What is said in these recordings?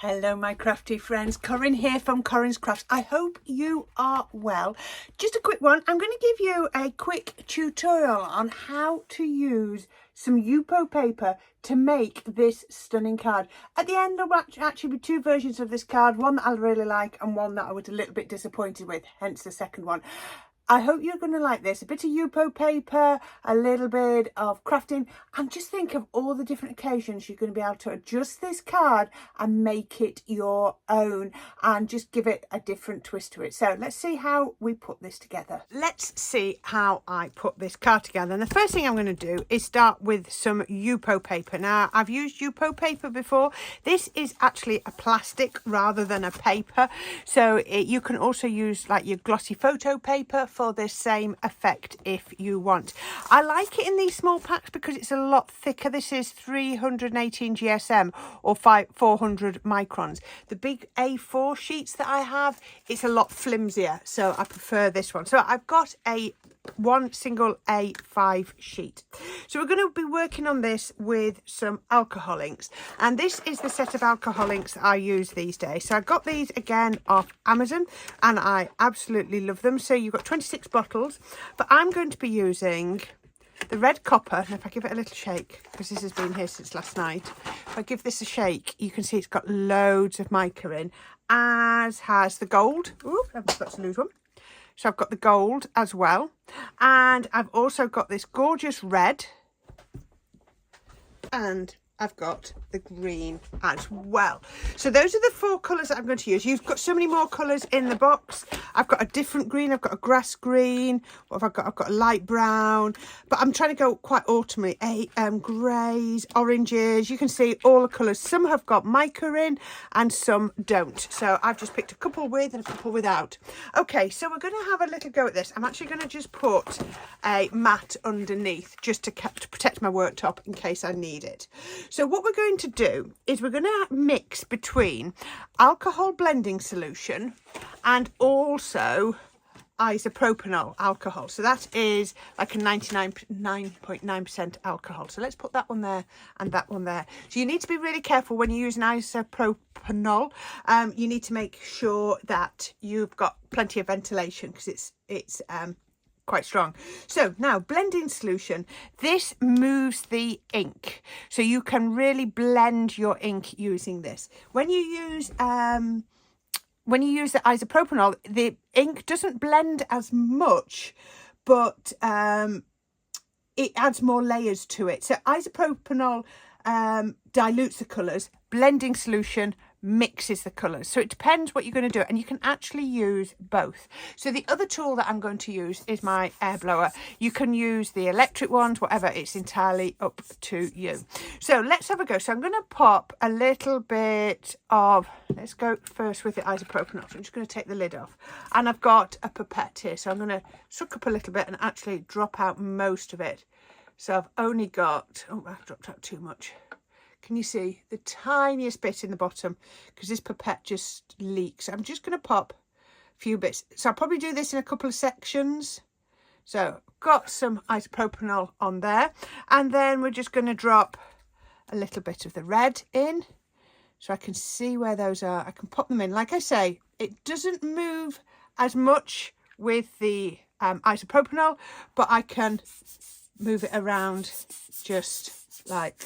Hello my crafty friends, Corrine here from Corrine's Crafts. I hope you are well. Just a quick one, I'm going to give you a quick tutorial on how to use some Yupo paper to make this stunning card. At the end there will actually be two versions of this card, one that I really like and one that I was a little bit disappointed with, hence the second one. I hope you're going to like this. A bit of Yupo paper, a little bit of crafting, and just think of all the different occasions you're going to be able to adjust this card and make it your own and just give it a different twist to it. So let's see how we put this together. Let's see how I put this card together. And the first thing I'm going to do is start with some Yupo paper. Now, I've used Yupo paper before. This is actually a plastic rather than a paper. So you can also use like your glossy photo paper for the same effect if you want. I like it in these small packs because it's a lot thicker. This is 318 GSM or 400 microns. The big A4 sheets that I have, it's a lot flimsier, so I prefer this one. So I've got one single A5 sheet. So we're going to be working on this with some alcohol inks, and this is the set of alcohol inks that I use these days. So I got these again off Amazon and I absolutely love them. So you've got 26 bottles, but I'm going to be using the red copper. And if I give it a little shake, because this has been here since last night, if I give this a shake, you can see it's got loads of mica in, as has the gold. Ooh, I've got to lose one. So I've got the gold as well. And I've also got this gorgeous red. And I've got the green as well. So those are the four colours that I'm going to use. You've got so many more colours in the box. I've got a different green. I've got a grass green. What have I got? I've got a light brown. But I'm trying to go quite autumnally. Greys, oranges. You can see all the colours. Some have got mica in and some don't. So I've just picked a couple with and a couple without. Okay, so we're going to have a little go at this. I'm actually going to just put a mat underneath just to protect my worktop in case I need it. So what we're going to do is we're going to mix between alcohol blending solution and also isopropanol alcohol. So that is like a 99.9% alcohol. So let's put that one there and that one there. So you need to be really careful when you use an isopropanol. You need to make sure that you've got plenty of ventilation because it's quite strong. So now blending solution, this moves the ink, so you can really blend your ink using this. When you use the isopropanol, the ink doesn't blend as much, but it adds more layers to it. So isopropanol dilutes the colours, blending solution mixes the colours. So it depends what you're going to do, and you can actually use both. So the other tool that I'm going to use is my air blower. You can use the electric ones, whatever, it's entirely up to you. So let's have a go. So I'm going to pop a little bit of, let's go first with the isopropanol. So I'm just going to take the lid off, and I've got a pipette here, so I'm going to suck up a little bit and actually drop out most of it. So I've only got, oh, I've dropped out too much. Can you see the tiniest bit in the bottom? Because this pipette just leaks. I'm just going to pop a few bits. So I'll probably do this in a couple of sections. So got some isopropanol on there. And then we're just going to drop a little bit of the red in. So I can see where those are. I can pop them in. Like I say, it doesn't move as much with the isopropanol, but I can move it around just like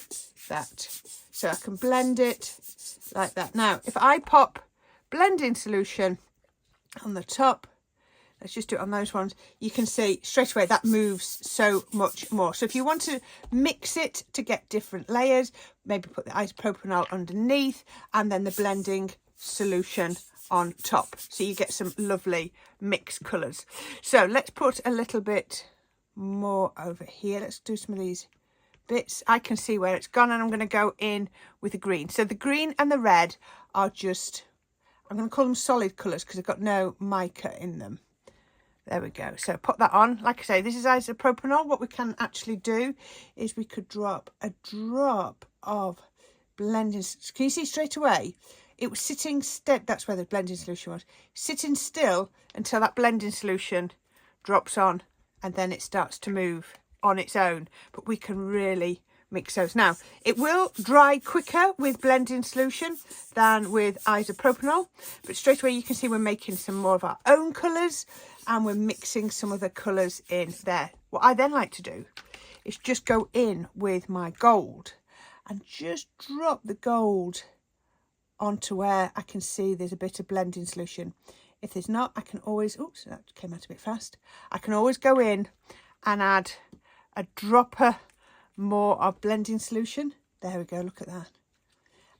that. So I can blend it like that. Now, if I pop blending solution on the top, let's just do it on those ones, you can see straight away that moves so much more. So if you want to mix it to get different layers, maybe put the isopropanol underneath and then the blending solution on top, so you get some lovely mixed colours. So let's put a little bit more over here. Let's do some of these bits. I can see where it's gone, and I'm going to go in with the green. So the green and the red are just, I'm going to call them solid colours because they've got no mica in them. There we go. So put that on. Like I say, this is isopropanol. What we can actually do is we could drop a drop of blending. Can you see straight away? It was sitting still. That's where the blending solution was. Sitting still until that blending solution drops on, and then it starts to move on its own. But we can really mix those. Now, it will dry quicker with blending solution than with isopropanol, but straight away you can see we're making some more of our own colours and we're mixing some of the colours in there. What I then like to do is just go in with my gold and just drop the gold onto where I can see there's a bit of blending solution. If there's not, I can always, oops, that came out a bit fast. I can always go in and add a dropper more of blending solution. There we go, look at that.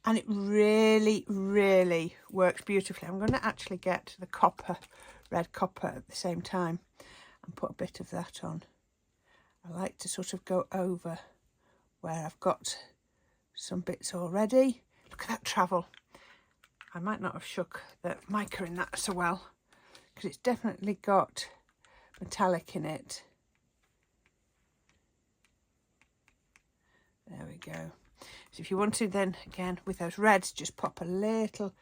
And it really, really works beautifully. I'm going to actually get the copper, red copper at the same time and put a bit of that on. I like to sort of go over where I've got some bits already. Look at that travel. I might not have shook the mica in that so well because it's definitely got metallic in it. There we go. So if you want to then, again, with those reds, just pop a little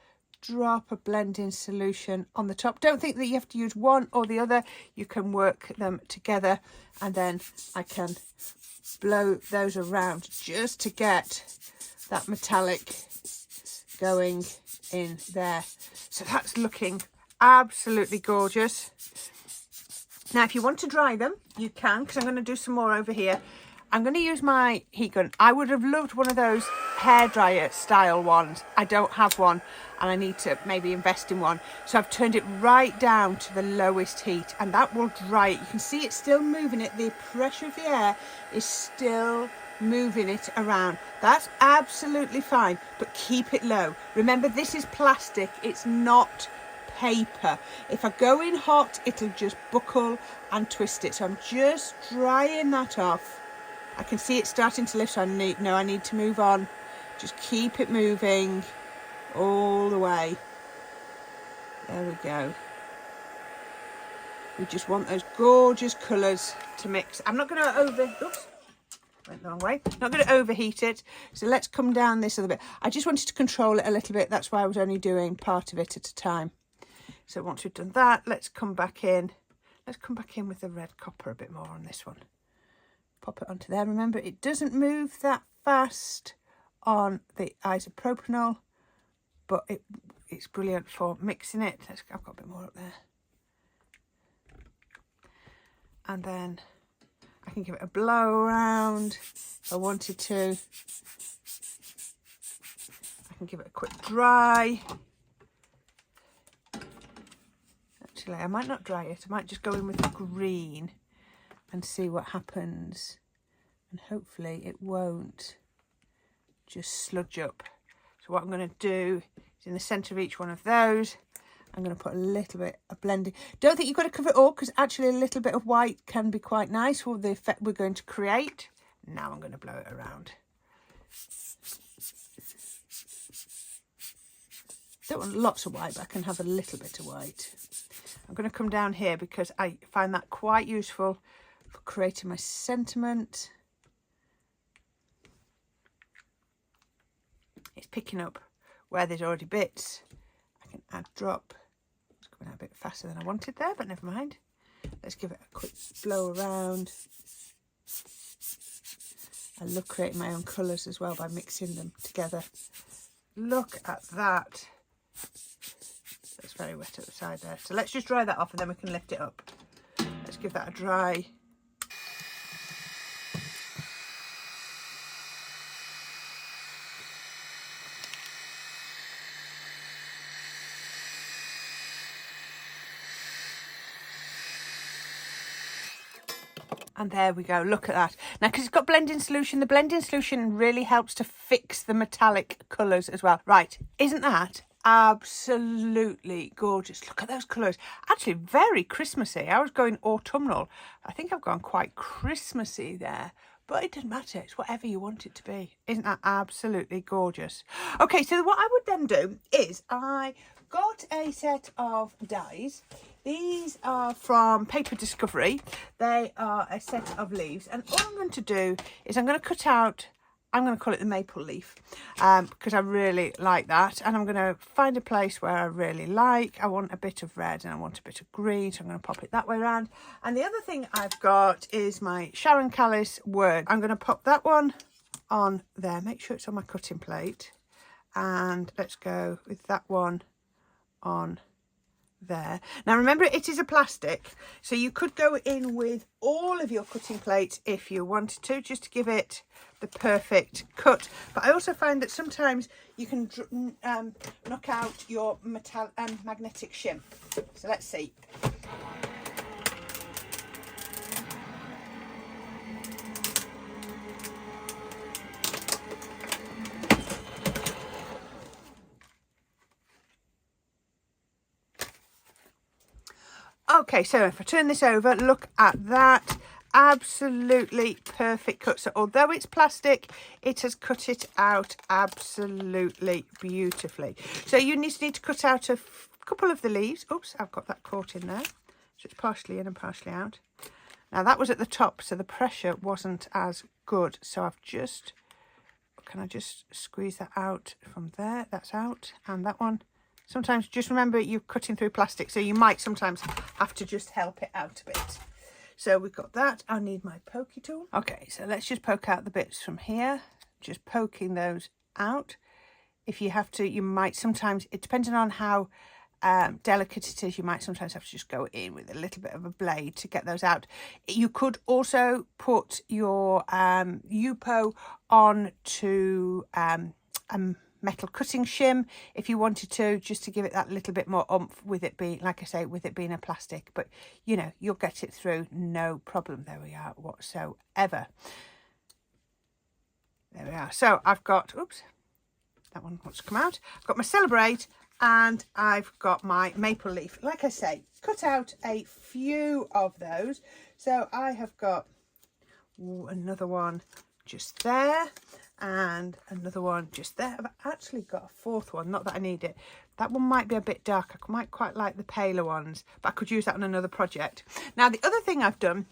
drop of blending solution on the top. Don't think that you have to use one or the other. You can work them together and then I can blow those around just to get that metallic going in there. So that's looking absolutely gorgeous. Now, if you want to dry them, you can, because I'm going to do some more over here. I'm going to use my heat gun. I would have loved one of those hairdryer style ones. I don't have one and I need to maybe invest in one. So I've turned it right down to the lowest heat and that will dry it. You can see it's still moving it. The pressure of the air is still moving it around. That's absolutely fine, but keep it low. Remember, this is plastic. It's not paper. If I go in hot, it'll just buckle and twist it. So I'm just drying that off. I can see it starting to lift, so I need to move on. Just keep it moving all the way. There we go. We just want those gorgeous colours to mix. I'm not going to went the wrong way. Not going to overheat it. So let's come down this a little bit. I just wanted to control it a little bit. That's why I was only doing part of it at a time. So once we've done that, let's come back in. Let's come back in with the red copper a bit more on this one. Pop it onto there. Remember, it doesn't move that fast on the isopropanol, but it's brilliant for mixing it. I've got a bit more up there. And then I can give it a blow around if I wanted to. I can give it a quick dry. Actually, I might not dry it. I might just go in with the green and see what happens, and hopefully it won't just sludge up. So what I'm going to do is in the centre of each one of those, I'm going to put a little bit of blending. Don't think you've got to cover it all, because actually a little bit of white can be quite nice for the effect we're going to create. Now I'm going to blow it around. Don't want lots of white, but I can have a little bit of white. I'm going to come down here because I find that quite useful for creating my sentiment. It's picking up where there's already bits. I can add drop. It's coming out a bit faster than I wanted there, but never mind. Let's give it a quick blow around. I love creating my own colours as well by mixing them together. Look at that. That's very wet at the side there. So let's just dry that off and then we can lift it up. Let's give that a dry. And there we go, look at that. Now, because it's got blending solution, the blending solution really helps to fix the metallic colours as well. Right, isn't that absolutely gorgeous? Look at those colours. Actually, very Christmassy. I was going autumnal. I think I've gone quite Christmassy there. But it doesn't matter. It's whatever you want it to be. Isn't that absolutely gorgeous? Okay, so what I would then do is I got a set of dies. These are from Paper Discovery. They are a set of leaves. And all I'm going to do is I'm going to cut out, I'm going to call it the maple leaf, because I really like that. And I'm going to find a place where I really like. I want a bit of red and I want a bit of green. So I'm going to pop it that way around. And the other thing I've got is my Sharon Callis word. I'm going to pop that one on there. Make sure it's on my cutting plate. And let's go with that one on there. Now remember, it is a plastic, so you could go in with all of your cutting plates if you wanted to, just to give it the perfect cut. But I also find that sometimes you can knock out your magnetic shim. So let's see. Okay, so if I turn this over, look at that. Absolutely perfect cut. So although it's plastic, it has cut it out absolutely beautifully. So you need to cut out a couple of the leaves. Oops, I've got that caught in there. So it's partially in and partially out. Now that was at the top, so the pressure wasn't as good. So I've just, can I just squeeze that out from there? That's out. And that one. Sometimes just remember you're cutting through plastic, so you might sometimes have to just help it out a bit. So we've got that. I need my pokey tool. Okay, so let's just poke out the bits from here. Just poking those out. If you have to, you might sometimes, it depending on how delicate it is, you might sometimes have to just go in with a little bit of a blade to get those out. You could also put your UPO on to metal cutting shim if you wanted to, just to give it that little bit more oomph, with it being, like I say, with it being a plastic. But you know, you'll get it through no problem. There we are, whatsoever. There we are. So I've got, oops, that one wants to come out. I've got my Celebrate and I've got my maple leaf. Like I say, cut out a few of those. So I have got another one just there and another one just there. I've actually got a fourth one, not that I need it. That one might be a bit dark. I might quite like the paler ones, but I could use that on another project. Now the other thing I've done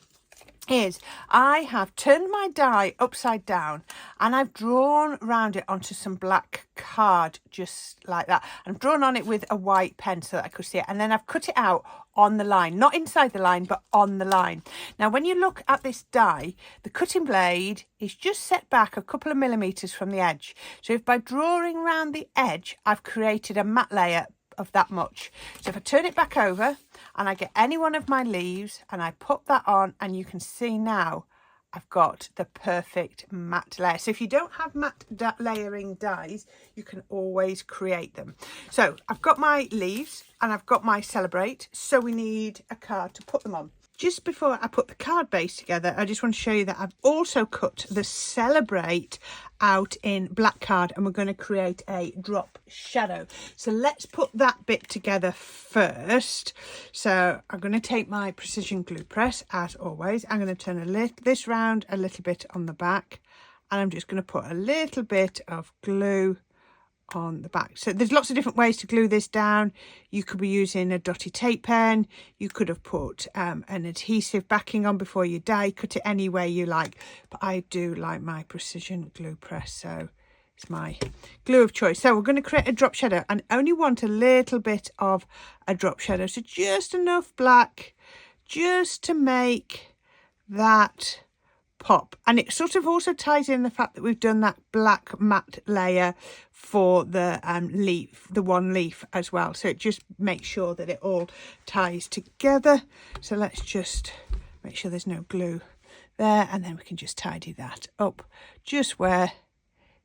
is I have turned my die upside down and I've drawn around it onto some black card, just like that. I've drawn on it with a white pen so that I could see it, and then I've cut it out on the line, not inside the line but on the line. Now when you look at this die, the cutting blade is just set back a couple of millimeters from the edge. So if by drawing around the edge I've created a matte layer of that much. So if I turn it back over and I get any one of my leaves and I put that on, and you can see now I've got the perfect matte layer. So if you don't have matte layering dies, you can always create them. So I've got my leaves and I've got my Celebrate, so we need a card to put them on. Just before I put the card base together, I just want to show you that I've also cut the Celebrate out in black card, and we're going to create a drop shadow. So let's put that bit together first. So I'm going to take my precision glue press, as always. I'm going to turn this round a little bit on the back, and I'm just going to put a little bit of glue on the back. So there's lots of different ways to glue this down. You could be using a dotty tape pen, you could have put an adhesive backing on before you die cut it any way you like, but I do like my precision glue press, so it's my glue of choice. So we're going to create a drop shadow and only want a little bit of a drop shadow, so just enough black just to make that pop. And it sort of also ties in the fact that we've done that black matte layer for the leaf, the one leaf as well, so it just makes sure that it all ties together. So let's just make sure there's no glue there, and then we can just tidy that up just where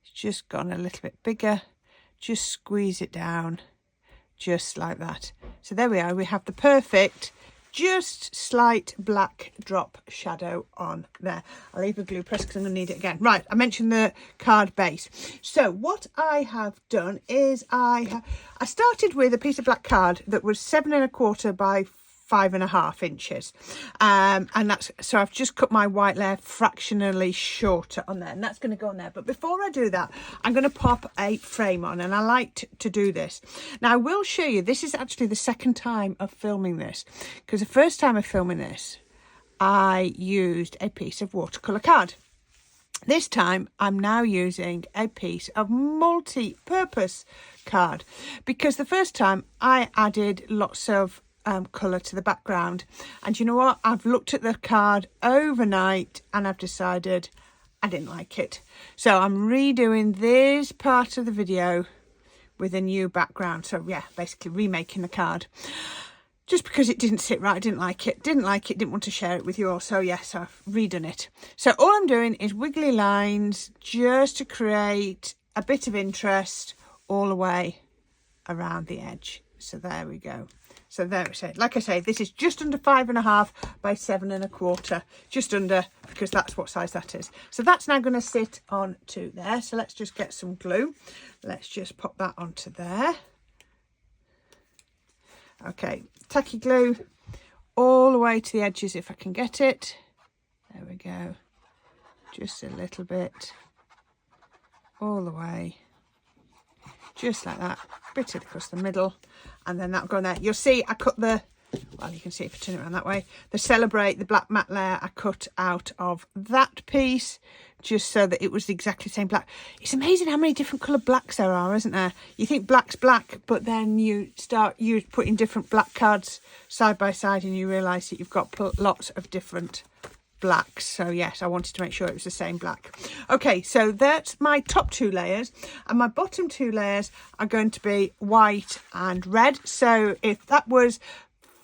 it's just gone a little bit bigger. Just squeeze it down just like that. So there we are, we have the perfect just slight black drop shadow on there. I'll leave the glue press because I'm going to need it again. Right, I mentioned the card base. So what I have done is I started with a piece of black card that was 7 1/4 by 5.5 inches, and that's, so I've just cut my white layer fractionally shorter on there, and that's going to go on there. But before I do that, I'm going to pop a frame on, and I like to do this. Now I will show you, this is actually the second time of filming this, because the first time of filming this I used a piece of watercolour card. This time I'm now using a piece of multi-purpose card, because the first time I added lots of colour to the background, and you know what, I've looked at the card overnight and I've decided I didn't like it. So I'm redoing this part of the video with a new background. So yeah, basically remaking the card. Just because it didn't sit right, I didn't like it, didn't want to share it with you all. So yes, I've redone it. So all I'm doing is wiggly lines just to create a bit of interest all the way around the edge. So there we go. So there it is. Like I say, this is just under 5.5 by 7.25, just under, because that's what size that is. So that's now going to sit onto there. So let's just get some glue. Let's just pop that onto there. Okay, tacky glue all the way to the edges if I can get it. There we go. Just a little bit all the way. Just like that, bit across the middle, and then that'll go in there. You'll see I cut the, well, you can see if I turn it around that way, the Celebrate, the black matte layer, I cut out of that piece just so that it was exactly the same black. It's amazing how many different coloured blacks there are, isn't there? You think black's black, but then you start putting different black cards side by side and you realise that you've got lots of different blacks. So yes, I wanted to make sure it was the same black. Okay, so that's my top 2 layers, and my bottom 2 layers are going to be white and red. So if that was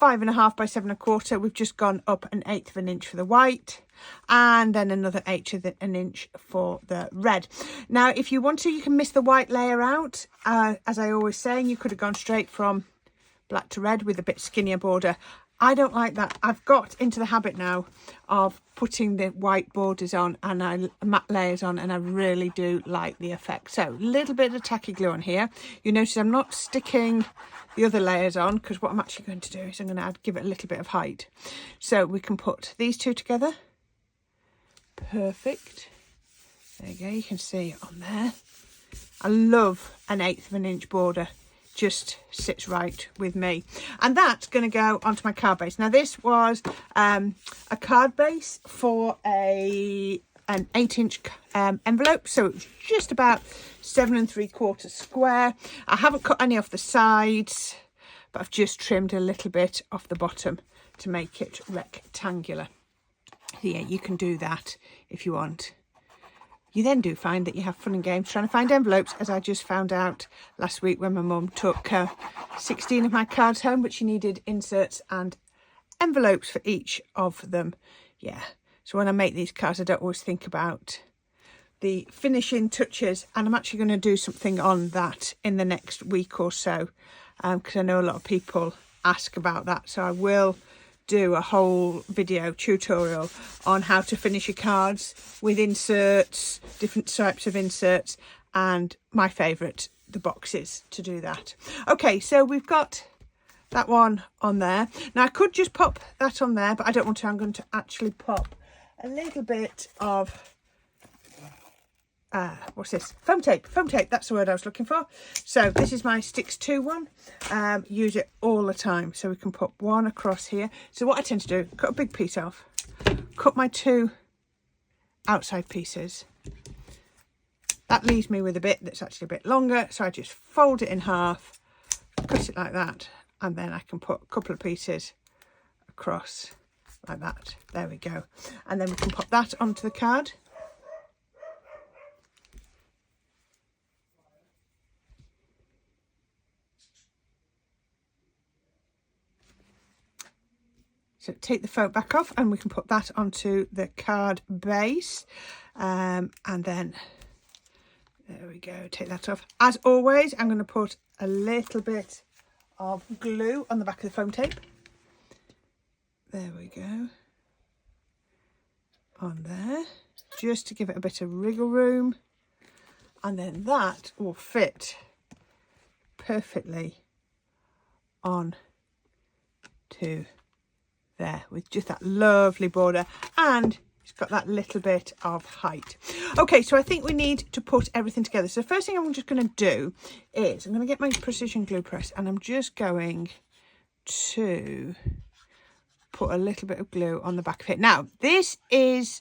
5.5 by 7.25, we've just gone up 1/8 of an inch for the white, and then another 1/8 of an inch for the red. Now if you want to, you can miss the white layer out, as I always say, and you could have gone straight from black to red with a bit skinnier border. I don't like that. I've got into the habit now of putting the white borders on and matte layers on, and I really do like the effect. So a little bit of tacky glue on here. You notice I'm not sticking the other layers on, because what I'm actually going to do is I'm going to give it a little bit of height. So we can put these two together. Perfect. There you go. You can see it on there. I love 1/8 of an inch border. Just sits right with me, and that's going to go onto my card base. Now this was a card base for an 8-inch envelope, so it was just about 7.75 square. I haven't cut any off the sides, but I've just trimmed a little bit off the bottom to make it rectangular. Yeah, you can do that if you want. You then do find that you have fun and games trying to find envelopes, as I just found out last week when my mum took 16 of my cards home, but she needed inserts and envelopes for each of them. Yeah, so when I make these cards, I don't always think about the finishing touches, and I'm actually going to do something on that in the next week or so, because I know a lot of people ask about that. So I will do a whole video tutorial on how to finish your cards with inserts, different types of inserts, and my favourite, the boxes, to do that. Okay, so we've got that one on there. Now I could just pop that on there, but I don't want to. I'm going to actually pop a little bit of what's this? Foam tape. Foam tape, that's the word I was looking for. So this is my Sticks 2 one. Use it all the time. So we can put one across here. So what I tend to do, cut a big piece off, cut my 2 outside pieces. That leaves me with a bit that's actually a bit longer. So I just fold it in half, cut it like that, and then I can put a couple of pieces across like that. There we go. And then we can pop that onto the card. So take the foam back off, and we can put that onto the card base. And then, there we go, take that off. As always, I'm going to put a little bit of glue on the back of the foam tape. There we go. On there, just to give it a bit of wriggle room. And then that will fit perfectly on to there, with just that lovely border, and it's got that little bit of height. Okay, so I think we need to put everything together. So the first thing I'm just going to do is I'm going to get my precision glue press, and I'm just going to put a little bit of glue on the back of it. Now this is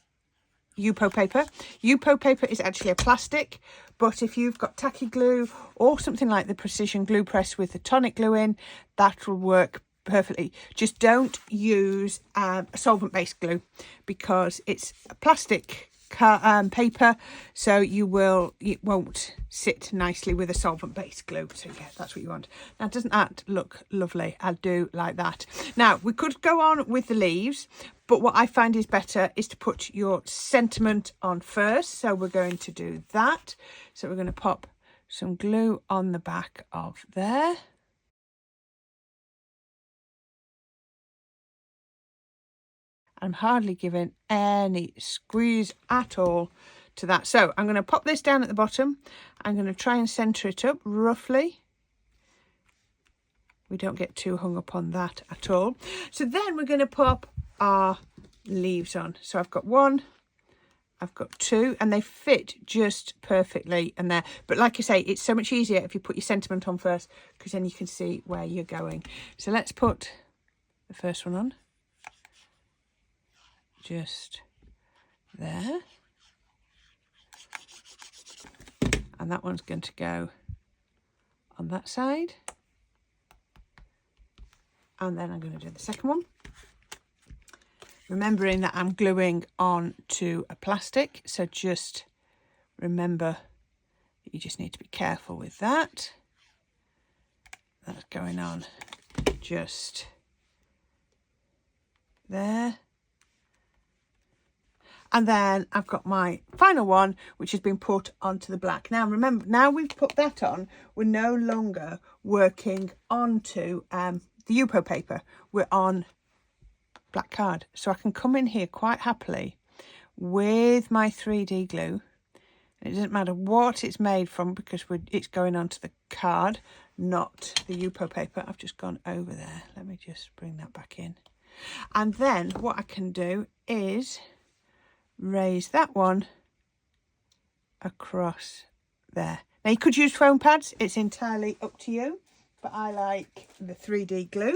Yupo paper. Yupo paper is actually a plastic, but if you've got tacky glue or something like the precision glue press with the tonic glue in, that will work perfectly. Just don't use a solvent based glue, because it's a plastic paper, so it won't sit nicely with a solvent based glue. So yeah, that's what you want. Now, doesn't that look lovely? I do like that. Now, we could go on with the leaves, but what I find is better is to put your sentiment on first. So we're going to do that. So we're going to pop some glue on the back of there. I'm hardly giving any squeeze at all to that. So I'm going to pop this down at the bottom. I'm going to try and centre it up roughly. We don't get too hung up on that at all. So then we're going to pop our leaves on. So I've got one, I've got two, and they fit just perfectly in there. But like I say, it's so much easier if you put your sentiment on first, because then you can see where you're going. So let's put the first one on. Just there. And that one's going to go on that side. And then I'm going to do the second one. Remembering that I'm gluing on to a plastic. So just remember that you just need to be careful with that. That's going on just there. And then I've got my final one, which has been put onto the black. Now, remember, now we've put that on, we're no longer working onto the Yupo paper. We're on black card. So I can come in here quite happily with my 3D glue. It doesn't matter what it's made from, because it's going onto the card, not the Yupo paper. I've just gone over there. Let me just bring that back in. And then what I can do is raise that one across there. Now, you could use foam pads, it's entirely up to you, but I like the 3D glue.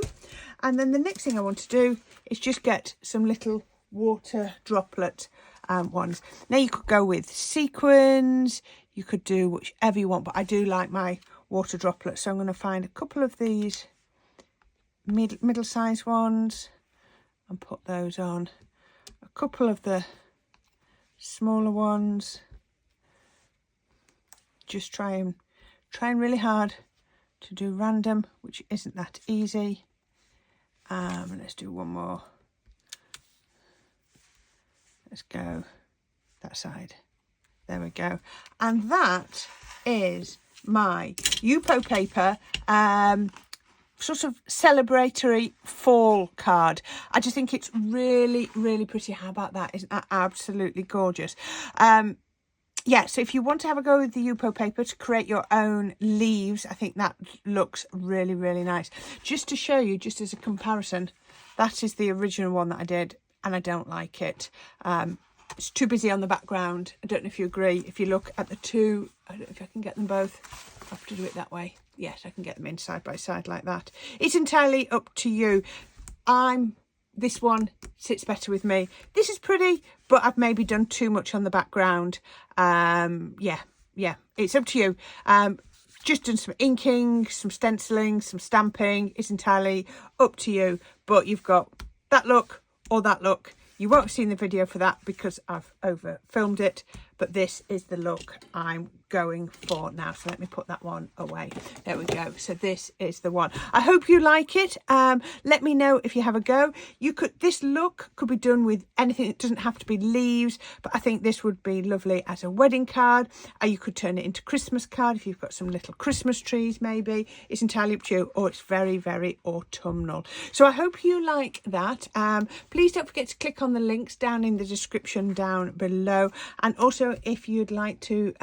And then the next thing I want to do is just get some little water droplet ones. Now, you could go with sequins, you could do whichever you want, but I do like my water droplets. So I'm going to find a couple of these middle-sized ones and put those on. A couple of the smaller ones. Just trying really hard to do random, which isn't that easy. Let's do one more. Let's go that side. There we go. And that is my Yupo paper sort of celebratory fall card. I just think it's really, really pretty. How about that? Isn't that absolutely gorgeous? Yeah, so if you want to have a go with the Yupo paper to create your own leaves, I think that looks really, really nice. Just to show you, just as a comparison, that is the original one that I did, and I don't like it. It's too busy on the background. I don't know if you agree. If you look at the two, I don't know if I can get them both. I have to do it that way. Yes, I can get them in side by side like that. It's entirely up to you. This one sits better with me. This is pretty, but I've maybe done too much on the background. Yeah, it's up to you. Just done some inking, some stenciling, some stamping. It's entirely up to you. But you've got that look or that look. You won't have seen the video for that because I've over filmed it, but this is the look I'm going for now. So let me put that one away. There we go. So this is the one. I hope you like it. Let me know if you have a go. This look could be done with anything. It doesn't have to be leaves, but I think this would be lovely as a wedding card. You could turn it into Christmas card if you've got some little Christmas trees maybe. It's entirely up to you, or it's very, very autumnal. So I hope you like that. Please don't forget to click on the links down in the description down below. And also, if you'd like to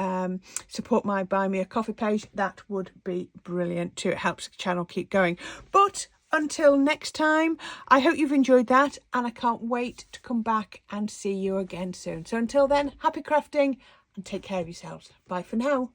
support my Buy Me a Coffee page, that would be brilliant too. It helps the channel keep going. But until next time, I hope you've enjoyed that, and I can't wait to come back and see you again soon. So until then, happy crafting and take care of yourselves. Bye for now.